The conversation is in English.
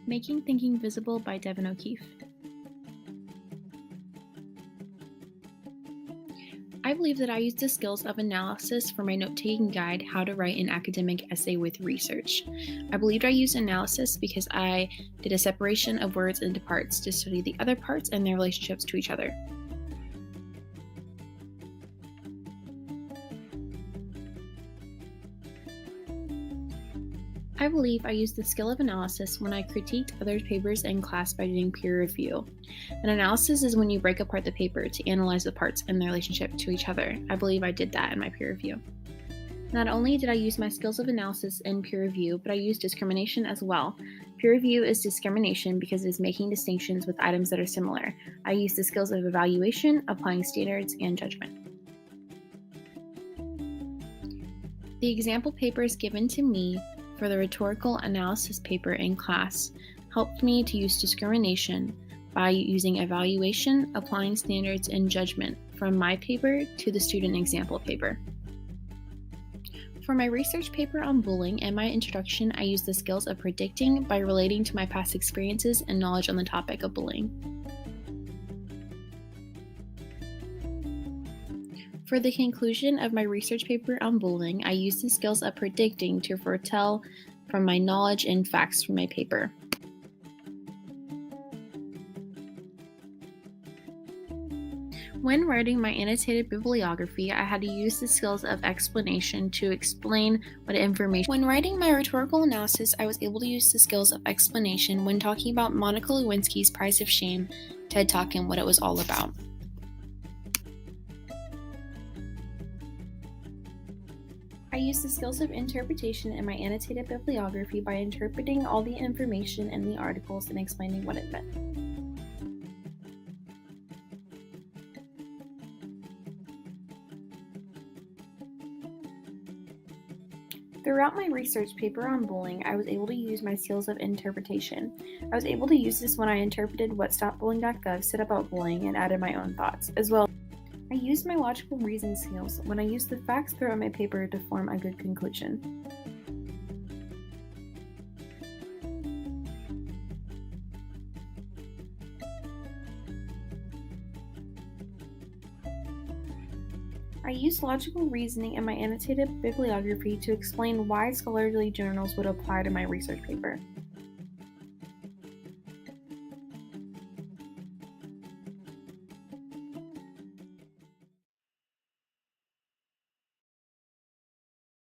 Making Thinking Visible by Devyn O'Keefe. I believe that I use the skills of analysis for my note-taking guide, How to Write an Academic Essay with Research. I believed I used analysis because I did a separation of words into parts to study the other parts and their relationships to each other. I believe I used the skill of analysis when I critiqued other papers in class by doing peer review. An analysis is when you break apart the paper to analyze the parts and their relationship to each other. I believe I did that in my peer review. Not only did I use my skills of analysis in peer review, but I used discrimination as well. Peer review is discrimination because it is making distinctions with items that are similar. I used the skills of evaluation, applying standards, and judgment. The example papers given to me for the rhetorical analysis paper in class helped me to use discrimination by using evaluation, applying standards, and judgment from my paper to the student example paper. For my research paper on bullying and my introduction, I used the skills of predicting by relating to my past experiences and knowledge on the topic of bullying. For the conclusion of my research paper on bullying, I used the skills of predicting to foretell from my knowledge and facts from my paper. When writing my annotated bibliography, I had to use the skills of explanation to explain what information. When writing my rhetorical analysis, I was able to use the skills of explanation when talking about Monica Lewinsky's Price of Shame TED Talk and what it was all about. I used the skills of interpretation in my annotated bibliography by interpreting all the information in the articles and explaining what it meant. Throughout my research paper on bullying, I was able to use my skills of interpretation. I was able to use this when I interpreted what StopBullying.gov said about bullying and added my own thoughts, as well. I used my logical reasoning skills when I used the facts throughout my paper to form a good conclusion. I used logical reasoning in my annotated bibliography to explain why scholarly journals would apply to my research paper.